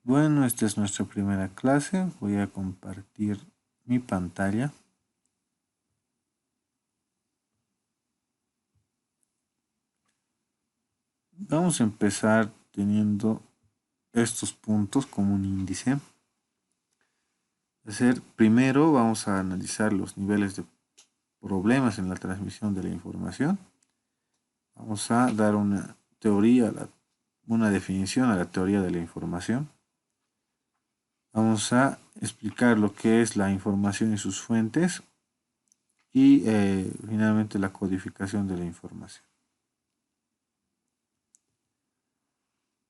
Bueno, esta es nuestra primera clase. Voy a compartir mi pantalla. Vamos a empezar teniendo estos puntos como un índice. Primero vamos a analizar los niveles de problemas en la transmisión de la información. Vamos a dar una teoría, una definición a la teoría de la información. Vamos a explicar lo que es la información y sus fuentes y finalmente la codificación de la información.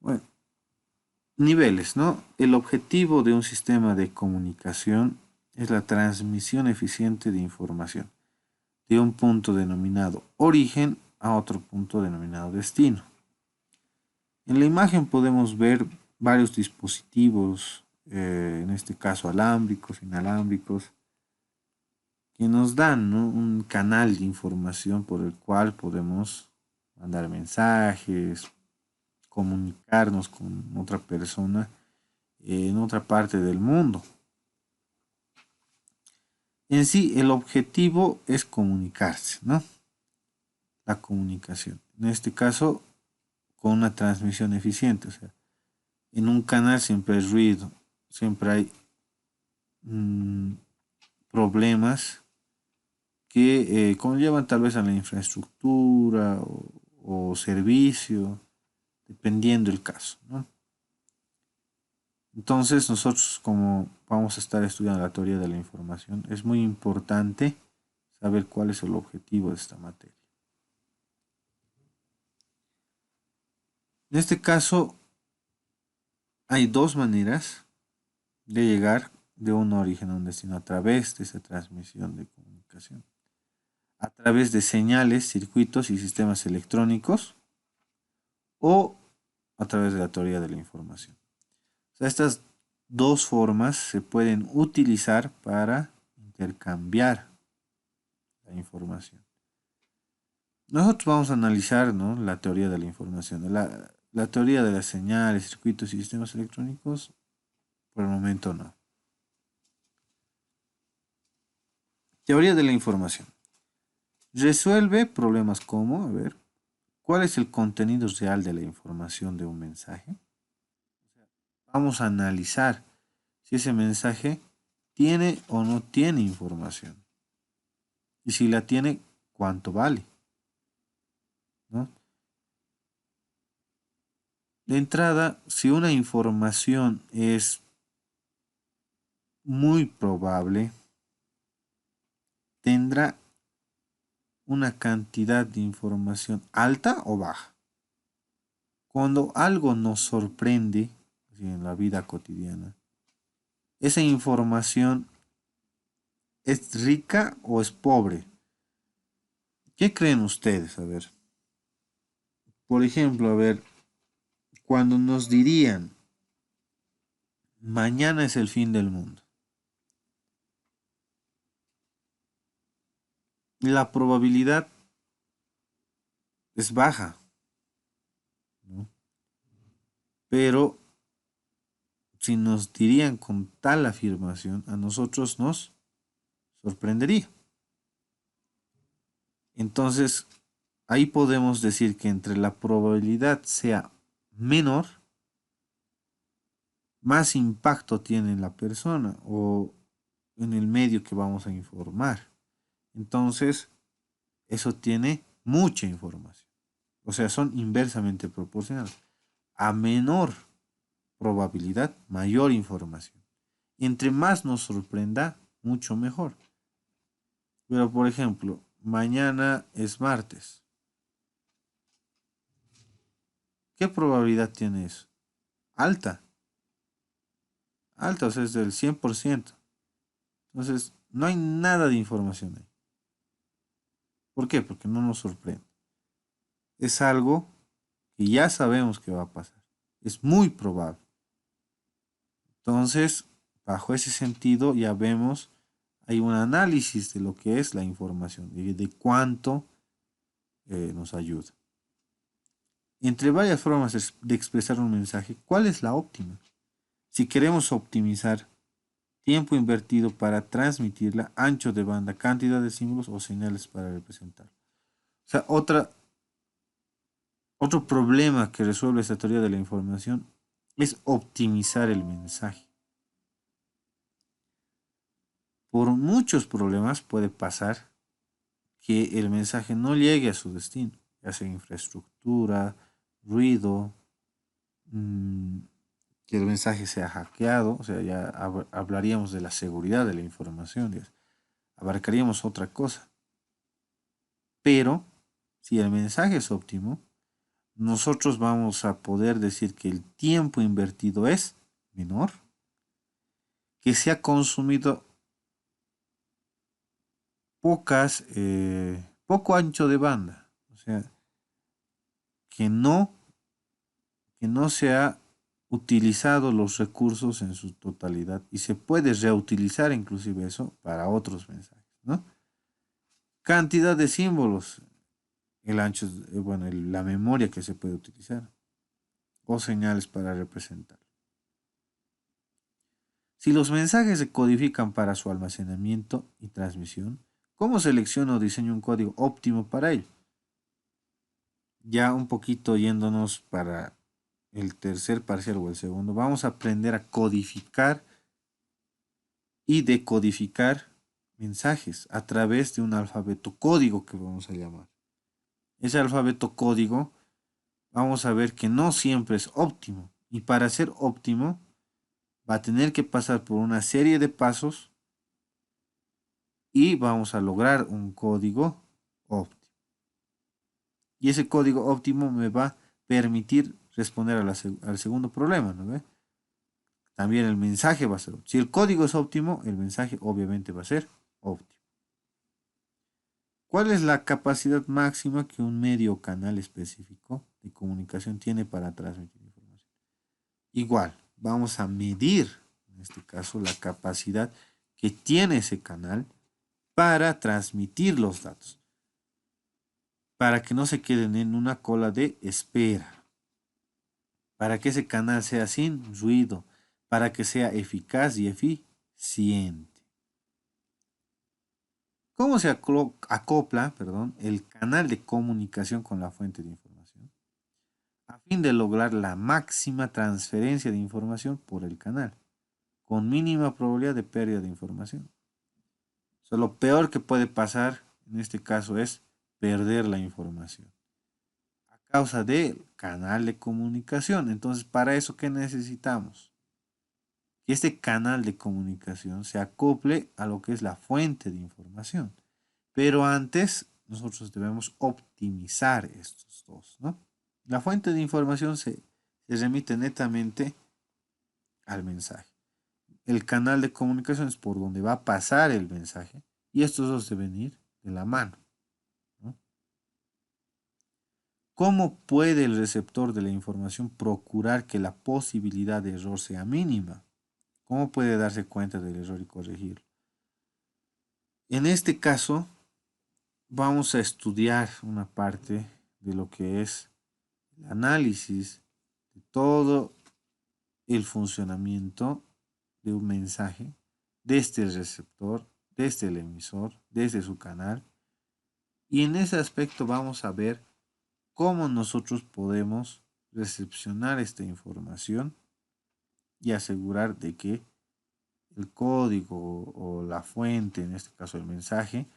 Bueno, niveles, ¿no? El objetivo de un sistema de comunicación es la transmisión eficiente de información de un punto denominado origen a otro punto denominado destino. En la imagen podemos ver varios dispositivos, en este caso alámbricos, inalámbricos, que nos dan, ¿no?, un canal de información por el cual podemos mandar mensajes, comunicarnos con otra persona en otra parte del mundo. En sí, el objetivo es comunicarse, ¿no? La comunicación. En este caso, con una transmisión eficiente. O sea, en un canal siempre hay ruido, siempre hay problemas que conllevan tal vez a la infraestructura o servicio, dependiendo el caso, ¿no? Entonces nosotros, como vamos a estar estudiando la teoría de la información, es muy importante saber cuál es el objetivo de esta materia. En este caso hay dos maneras de llegar de un origen a un destino a través de esa transmisión de comunicación. A través de señales, circuitos y sistemas electrónicos o a través de la teoría de la información. O sea, estas dos formas se pueden utilizar para intercambiar la información. Nosotros vamos a analizar, ¿no?, la teoría de la información. La teoría de las señales, circuitos y sistemas electrónicos, por el momento no. Teoría de la información. Resuelve problemas como, a ver, ¿cuál es el contenido real de la información de un mensaje? Vamos a analizar si ese mensaje tiene o no tiene información. Y si la tiene, ¿cuánto vale? ¿No? De entrada, si una información es muy probable, tendrá una cantidad de información alta o baja. Cuando algo nos sorprende, así en la vida cotidiana, esa información es rica o es pobre. ¿Qué creen ustedes? A ver, por ejemplo, a ver, cuando nos dirían mañana es el fin del mundo, la probabilidad es baja, ¿no? Pero si nos dirían con tal afirmación, a nosotros nos sorprendería. Entonces, ahí podemos decir que entre la probabilidad sea menor, más impacto tiene en la persona o en el medio que vamos a informar. Entonces, eso tiene mucha información. O sea, son inversamente proporcionales. A menor probabilidad, mayor información. Entre más nos sorprenda, mucho mejor. Pero, por ejemplo, mañana es martes. ¿Qué probabilidad tiene eso? Alta. Alta, o sea, es del 100%. Entonces, no hay nada de información ahí. ¿Por qué? Porque no nos sorprende. Es algo que ya sabemos que va a pasar. Es muy probable. Entonces, bajo ese sentido, ya vemos, hay un análisis de lo que es la información y de cuánto nos ayuda. Entre varias formas de expresar un mensaje, ¿cuál es la óptima? Si queremos optimizar tiempo invertido para transmitirla, ancho de banda, cantidad de símbolos o señales para representar. O sea, otro problema que resuelve esta teoría de la información es optimizar el mensaje. Por muchos problemas puede pasar que el mensaje no llegue a su destino, ya sea infraestructura, ruido, que el mensaje sea hackeado, o sea, ya hablaríamos de la seguridad de la información, abarcaríamos otra cosa. Pero si el mensaje es óptimo, nosotros vamos a poder decir que el tiempo invertido es menor, que se ha consumido poco ancho de banda, o sea, que no, que no se ha utilizado los recursos en su totalidad y se puede reutilizar inclusive eso para otros mensajes, ¿no? Cantidad de símbolos, el ancho, bueno, la memoria que se puede utilizar o señales para representar. Si los mensajes se codifican para su almacenamiento y transmisión, ¿cómo selecciono o diseño un código óptimo para ello? Ya un poquito yéndonos para el tercer parcial o el segundo, vamos a aprender a codificar y decodificar mensajes a través de un alfabeto código que vamos a llamar. Ese alfabeto código vamos a ver que no siempre es óptimo y para ser óptimo va a tener que pasar por una serie de pasos y vamos a lograr un código óptimo. Y ese código óptimo me va a permitir responder al segundo problema, ¿no ve? También el mensaje va a ser óptimo. Si el código es óptimo, el mensaje obviamente va a ser óptimo. ¿Cuál es la capacidad máxima que un medio o canal específico de comunicación tiene para transmitir información? Igual, vamos a medir, en este caso, la capacidad que tiene ese canal para transmitir los datos, para que no se queden en una cola de espera, para que ese canal sea sin ruido, para que sea eficaz y eficiente. ¿Cómo se acopla, el canal de comunicación con la fuente de información? A fin de lograr la máxima transferencia de información por el canal, con mínima probabilidad de pérdida de información. O sea, lo peor que puede pasar en este caso es perder la información a causa del canal de comunicación. Entonces, para eso, ¿qué necesitamos? Que este canal de comunicación se acople a lo que es la fuente de información. Pero antes, nosotros debemos optimizar estos dos, ¿no? La fuente de información se remite netamente al mensaje. El canal de comunicación es por donde va a pasar el mensaje y estos dos deben ir de la mano, ¿no? ¿Cómo puede el receptor de la información procurar que la posibilidad de error sea mínima? ¿Cómo puede darse cuenta del error y corregirlo? En este caso, vamos a estudiar una parte de lo que es el análisis de todo el funcionamiento de un mensaje desde el receptor, desde el emisor, desde su canal. Y en ese aspecto vamos a ver cómo nosotros podemos recepcionar esta información y asegurar de que el código o la fuente, en este caso el mensaje,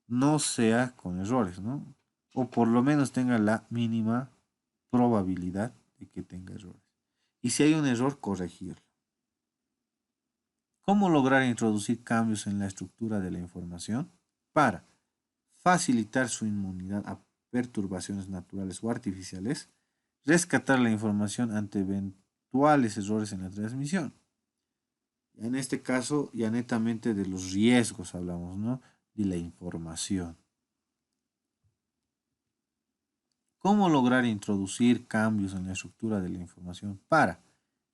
no sea con errores, ¿no? O por lo menos tenga la mínima probabilidad de que tenga errores. Y si hay un error, corregirlo. ¿Cómo lograr introducir cambios en la estructura de la información? Para facilitar su inmunidad a perturbaciones naturales o artificiales, rescatar la información ante eventuales errores en la transmisión. En este caso, ya netamente de los riesgos hablamos, ¿no? De la información. ¿Cómo lograr introducir cambios en la estructura de la información para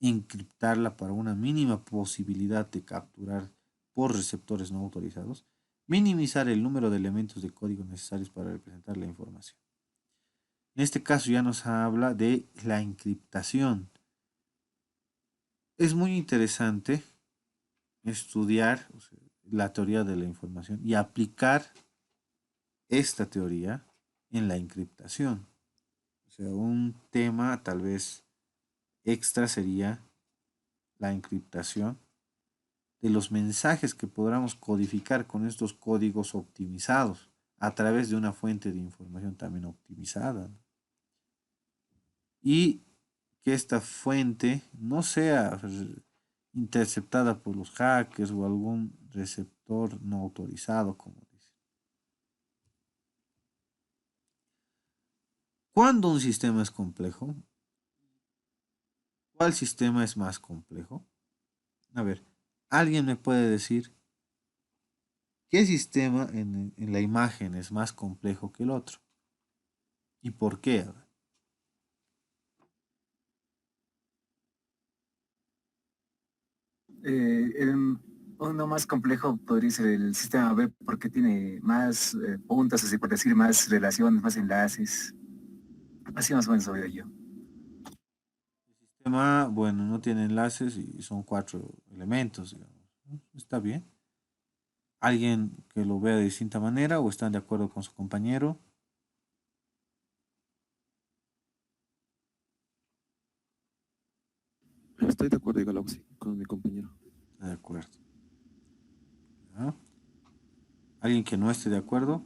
encriptarla para una mínima posibilidad de capturar por receptores no autorizados? Minimizar el número de elementos de código necesarios para representar la información. En este caso ya nos habla de la encriptación. Es muy interesante estudiar, o sea, la teoría de la información y aplicar esta teoría en la encriptación. O sea, un tema tal vez extra sería la encriptación de los mensajes que podamos codificar con estos códigos optimizados a través de una fuente de información también optimizada, ¿no? Y que esta fuente no sea interceptada por los hackers o algún receptor no autorizado, como dice. ¿Cuándo un sistema es complejo? ¿Cuál sistema es más complejo? A ver, ¿alguien me puede decir qué sistema en la imagen es más complejo que el otro? ¿Y por qué? A ver, Uno más complejo podría ser el sistema web porque tiene más puntos, así por decir, más relaciones, más enlaces. Así más o menos lo veo yo. el sistema, bueno, no tiene enlaces y son cuatro elementos, digamos. Está bien. ¿Alguien que lo vea de distinta manera o están de acuerdo con su compañero? Estoy de acuerdo, Galaxy, con mi compañero. Está de acuerdo. ¿Ya? ¿Alguien que no esté de acuerdo?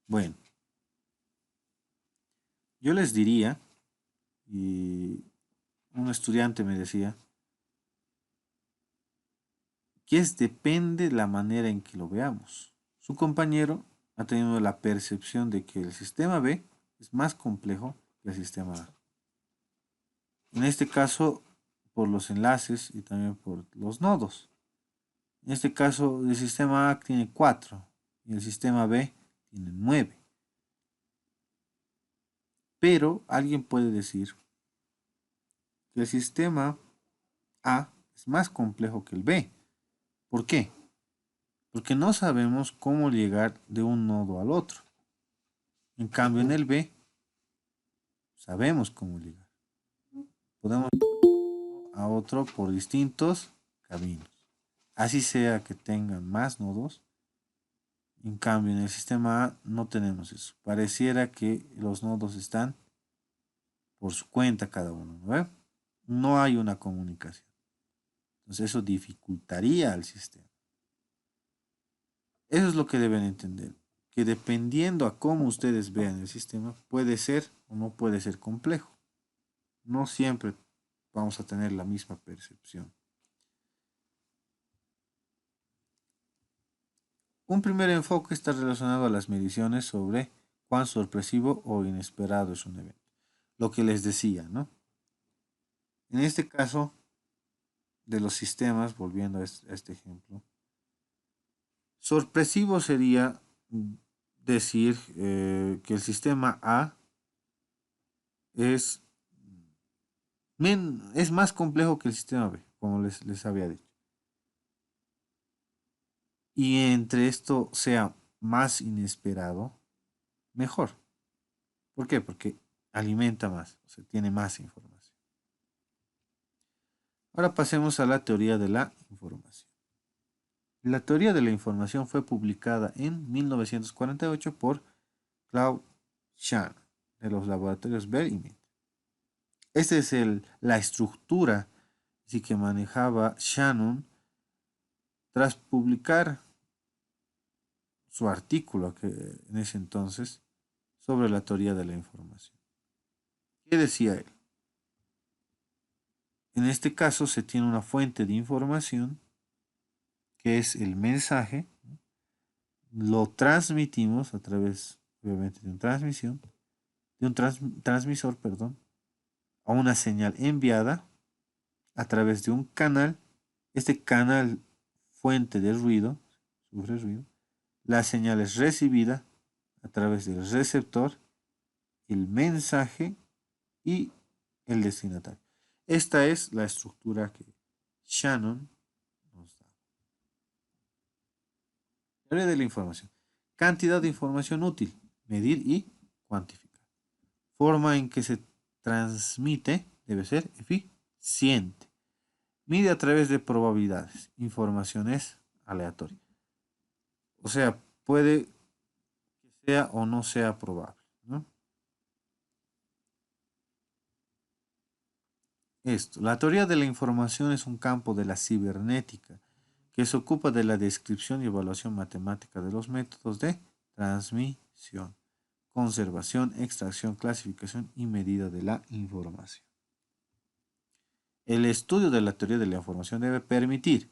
Bueno, yo les diría, y un estudiante me decía, que es depende la manera en que lo veamos. Su compañero ha tenido la percepción de que el sistema B es más complejo que el sistema A. En este caso, por los enlaces y también por los nodos. En este caso, el sistema A tiene 4 y el sistema B tiene 9. Pero alguien puede decir que el sistema A es más complejo que el B. ¿Por qué? Porque no sabemos cómo llegar de un nodo al otro. En cambio, en el B sabemos cómo llegar. Podemos ir a otro por distintos caminos. Así sea que tengan más nodos. En cambio, en el sistema A no tenemos eso. Pareciera que los nodos están por su cuenta cada uno, ¿no? No hay una comunicación. Entonces eso dificultaría al sistema. Eso es lo que deben entender. Que dependiendo a cómo ustedes vean el sistema, puede ser o no puede ser complejo. No siempre vamos a tener la misma percepción. Un primer enfoque está relacionado a las mediciones sobre cuán sorpresivo o inesperado es un evento. Lo que les decía, ¿no? En este caso de los sistemas, volviendo a este ejemplo, sorpresivo sería decir que el sistema A es, es más complejo que el sistema B, como les había dicho. Y entre esto sea más inesperado, mejor. ¿Por qué? Porque alimenta más, o sea, tiene más información. Ahora pasemos a la teoría de la información. La teoría de la información fue publicada en 1948 por Claude Shannon de los laboratorios Bell y Mint. Esta es la estructura sí, que manejaba Shannon tras publicar su artículo que, en ese entonces sobre la teoría de la información. ¿Qué decía él? En este caso se tiene una fuente de información que es el mensaje, ¿no? Lo transmitimos a través, obviamente, de una transmisión, de un transmisor, perdón, a una señal enviada a través de un canal. Este canal fuente de ruido, sufre ruido, la señal es recibida a través del receptor, el mensaje y el destinatario. Esta es la estructura que Shannon nos da. Teoría de la información. Cantidad de información útil, medir y cuantificar. Forma en que se transmite debe ser eficiente. Mide a través de probabilidades. Información es aleatoria. O sea, puede que sea o no sea probable, ¿no? Esto, la teoría de la información es un campo de la cibernética que se ocupa de la descripción y evaluación matemática de los métodos de transmisión, conservación, extracción, clasificación y medida de la información. El estudio de la teoría de la información debe permitir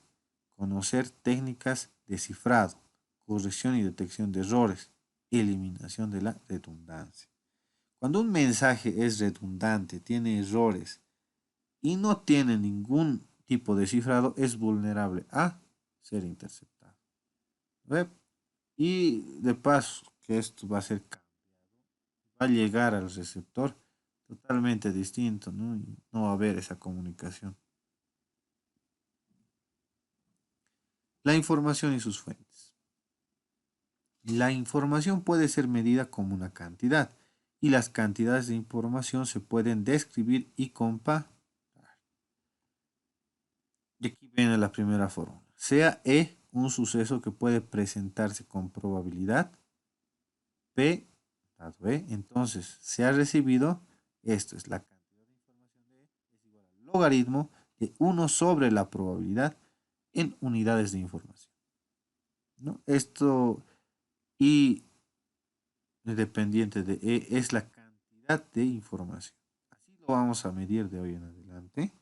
conocer técnicas de cifrado, corrección y detección de errores, eliminación de la redundancia. Cuando un mensaje es redundante, tiene errores y no tiene ningún tipo de cifrado, es vulnerable a ser interceptado. ¿Ve? Y de paso, que esto va a ser cambiado, va a llegar al receptor totalmente distinto, ¿no? Y no va a haber esa comunicación. La información y sus fuentes. La información puede ser medida como una cantidad y las cantidades de información se pueden describir y comparar. Y aquí viene la primera fórmula. Sea E un suceso que puede presentarse con probabilidad P dado E, entonces se ha recibido, esto es la cantidad de información de E, es igual al logaritmo de 1 sobre la probabilidad en unidades de información, ¿no? Esto y dependiente de E es la cantidad de información. Así lo vamos a medir de hoy en adelante.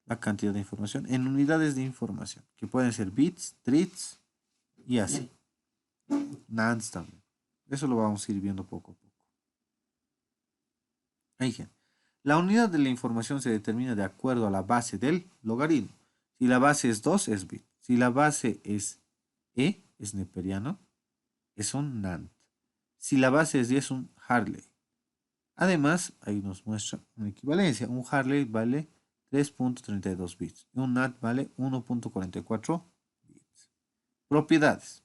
La cantidad de información en unidades de información, que pueden ser bits, trits y así. Nans también. Eso lo vamos a ir viendo poco a poco. Ahí, la unidad de la información se determina de acuerdo a la base del logaritmo. Si la base es 2, es bit. Si la base es E, es neperiano, es un NAND. Si la base es 10, es un Hartley. Además, ahí nos muestra una equivalencia. Un Hartley vale 3.32 bits y un NAND vale 1.44 bits. Propiedades.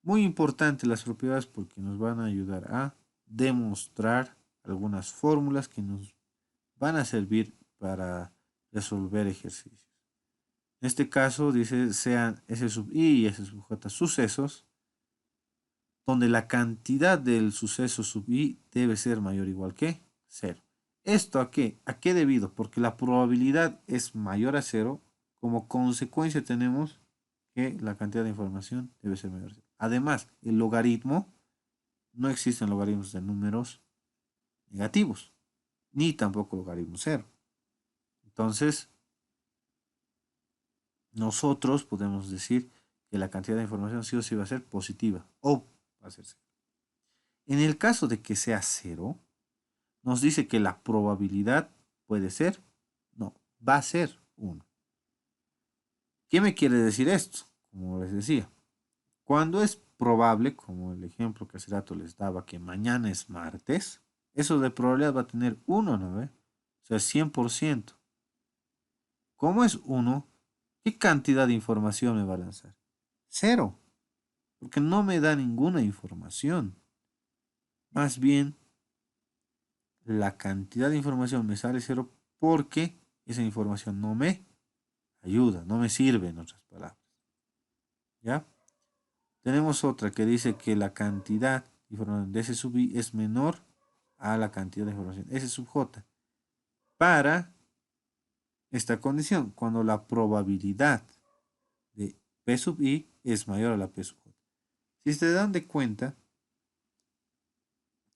Muy importante las propiedades porque nos van a ayudar a demostrar algunas fórmulas que nos van a servir para resolver ejercicios. En este caso dice sean S sub i y S sub j sucesos, donde la cantidad del suceso sub i debe ser mayor o igual que 0. ¿Esto a qué? ¿A qué debido? Porque la probabilidad es mayor a 0. Como consecuencia tenemos que la cantidad de información debe ser mayor a 0. Además, el logaritmo, no existen logaritmos de números negativos, ni tampoco logaritmo 0. Entonces, nosotros podemos decir que la cantidad de información sí o sí va a ser positiva o va a ser 0. En el caso de que sea 0, nos dice que la probabilidad puede ser, no, va a ser 1. ¿Qué me quiere decir esto? Como les decía, cuando es probable, como el ejemplo que hace rato les daba, que mañana es martes, eso de probabilidad va a tener 1, ¿no ve? O sea, 100%. Como es 1, ¿qué cantidad de información me va a lanzar? 0, porque no me da ninguna información. Más bien, la cantidad de información me sale 0 porque esa información no me ayuda, no me sirve, en otras palabras. ¿Ya? Tenemos otra que dice que la cantidad de información de S sub i es menor a la cantidad de información S sub j. Para esta condición, cuando la probabilidad de P sub i es mayor a la P sub j. Si se dan de cuenta,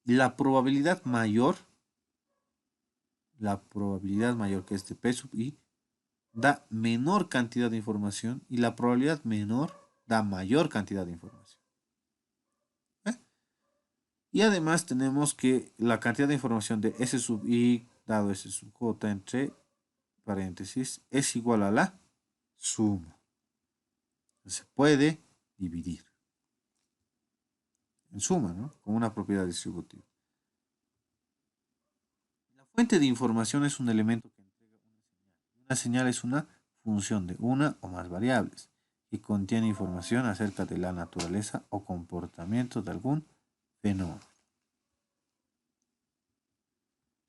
la probabilidad mayor que este P sub i da menor cantidad de información y la probabilidad menor da mayor cantidad de información. Y además tenemos que la cantidad de información de S sub i dado S sub j entre paréntesis es igual a la suma. Se puede dividir en suma, ¿no? Como una propiedad distributiva. La fuente de información es un elemento que entrega una señal. Una señal es una función de una o más variables y contiene información acerca de la naturaleza o comportamiento de algún fenómeno.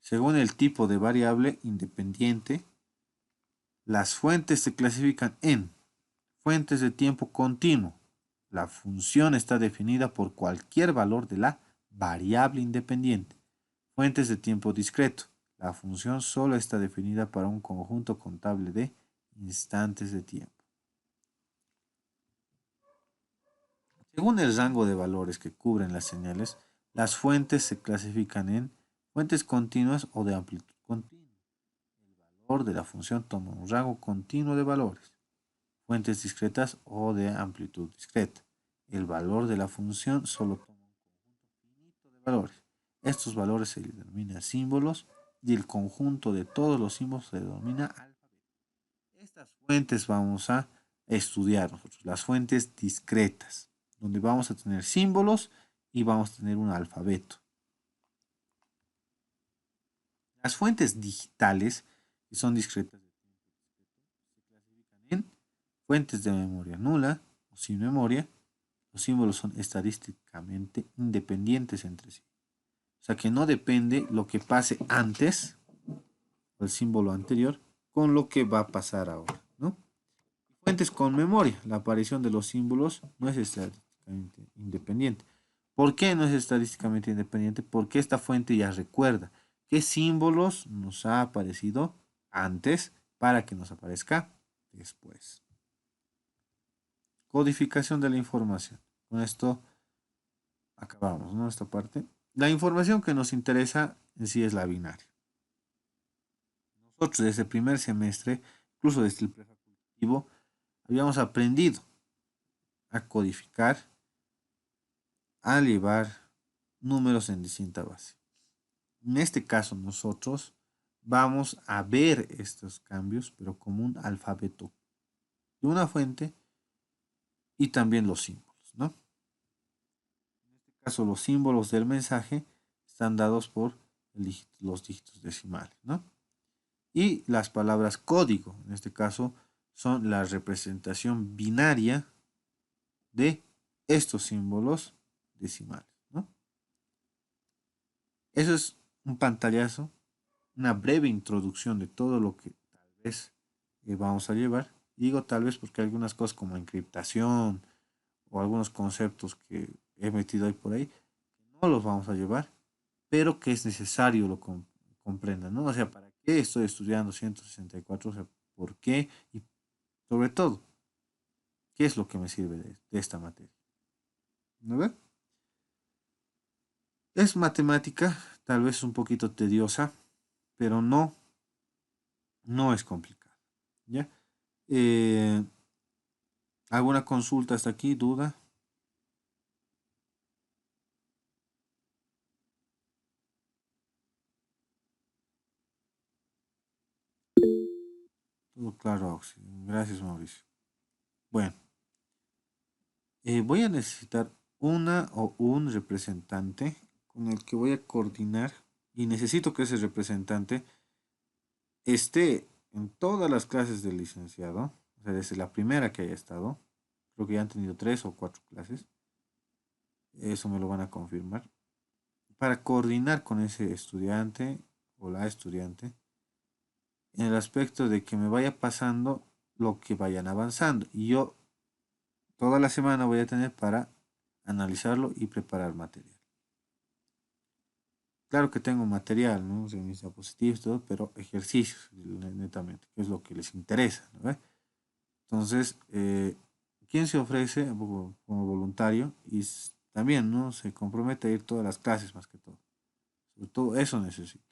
Según el tipo de variable independiente, las fuentes se clasifican en fuentes de tiempo continuo. La función está definida por cualquier valor de la variable independiente. Fuentes de tiempo discreto. La función solo está definida para un conjunto contable de instantes de tiempo. Según el rango de valores que cubren las señales, las fuentes se clasifican en fuentes continuas o de amplitud continua. El valor de la función toma un rango continuo de valores. Fuentes discretas o de amplitud discreta. El valor de la función solo toma un conjunto finito de valores. Estos valores se denominan símbolos y el conjunto de todos los símbolos se denomina alfabeto. Estas fuentes vamos a estudiar nosotros, las fuentes discretas, donde vamos a tener símbolos y vamos a tener un alfabeto. Las fuentes digitales, que son discretas, se clasifican en fuentes de memoria nula o sin memoria. Los símbolos son estadísticamente independientes entre sí. O sea que no depende lo que pase antes, o el símbolo anterior, con lo que va a pasar ahora, ¿no? Fuentes con memoria. La aparición de los símbolos no es estadísticamente independiente. ¿Por qué no es estadísticamente independiente? Porque esta fuente ya recuerda qué símbolos nos ha aparecido antes para que nos aparezca después. Codificación de la información. Con esto acabamos, ¿no? Esta parte. La información que nos interesa en sí es la binaria. Nosotros desde el primer semestre, incluso desde el prefacultativo, habíamos aprendido a codificar, a llevar números en distinta base. En este caso nosotros vamos a ver estos cambios, pero como un alfabeto de una fuente y también los símbolos, ¿no? En este caso los símbolos del mensaje están dados por los dígitos decimales, ¿no? Y las palabras código, en este caso, son la representación binaria de estos símbolos decimales, ¿no? Eso es un pantallazo, una breve introducción de todo lo que tal vez vamos a llevar. Digo tal vez porque hay algunas cosas como encriptación o algunos conceptos que he metido ahí por ahí, no los vamos a llevar, pero que es necesario lo comprendan, ¿no? O sea, ¿para qué estoy estudiando 164? O sea, ¿por qué? Y sobre todo, ¿qué es lo que me sirve de esta materia? ¿No ve? Es matemática, tal vez un poquito tediosa, pero no es complicada. ¿Ya? ¿Alguna consulta hasta aquí? ¿Duda? Todo claro, Auxi. Gracias, Mauricio. Bueno, voy a necesitar una o un representante con el que voy a coordinar y necesito que ese representante esté en todas las clases del licenciado, o sea, desde la primera que haya estado, creo que ya han tenido 3 o 4 clases, eso me lo van a confirmar, para coordinar con ese estudiante o la estudiante en el aspecto de que me vaya pasando lo que vayan avanzando y yo toda la semana voy a tener para analizarlo y preparar material. Claro que tengo material, ¿no? O sea, mis diapositivas, todo, pero ejercicios, netamente, que es lo que les interesa, ¿no? Entonces, ¿quién se ofrece como voluntario y también, ¿no? Se compromete a ir todas las clases más que todo? Sobre todo eso necesito.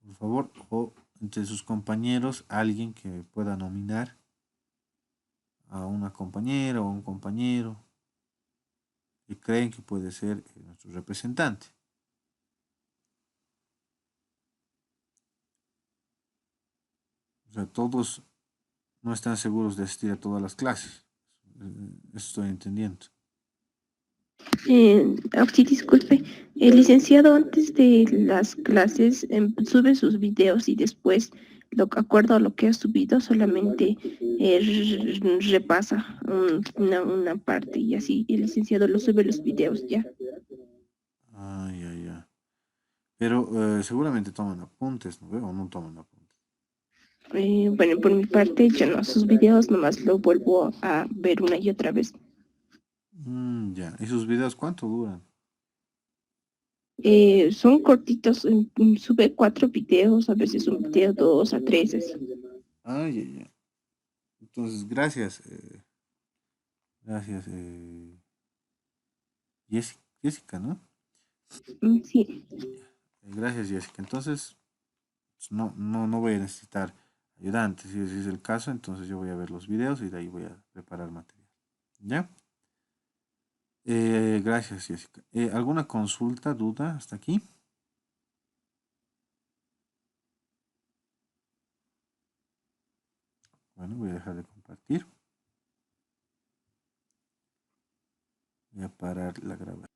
Por favor, o entre sus compañeros, alguien que pueda nominar a una compañera o un compañero que creen que puede ser nuestro representante. O sea, todos no están seguros de asistir a todas las clases. Eso estoy entendiendo. Sí, disculpe, el licenciado antes de las clases sube sus videos y después acuerdo a lo que has subido, solamente repasa una parte y así el licenciado lo sube los videos ya. Ah, ya, ya. Pero seguramente toman apuntes, ¿no? ¿O no toman apuntes? Bueno, por mi parte, yo no, sus videos nomás lo vuelvo a ver una y otra vez. Ya. ¿Y sus videos cuánto duran? Son cortitos, sube 4 videos, a veces un video, 2 a 3, así. Ah, ya, ya. Entonces, gracias. Gracias, Jessica, ¿no? Sí, Gracias, Jessica. Entonces, pues, no voy a necesitar ayudantes. Si es el caso, entonces yo voy a ver los videos y de ahí voy a preparar material. ¿Ya? Gracias, Jessica. ¿Alguna consulta, duda hasta aquí? Bueno, voy a dejar de compartir. Voy a parar la grabación.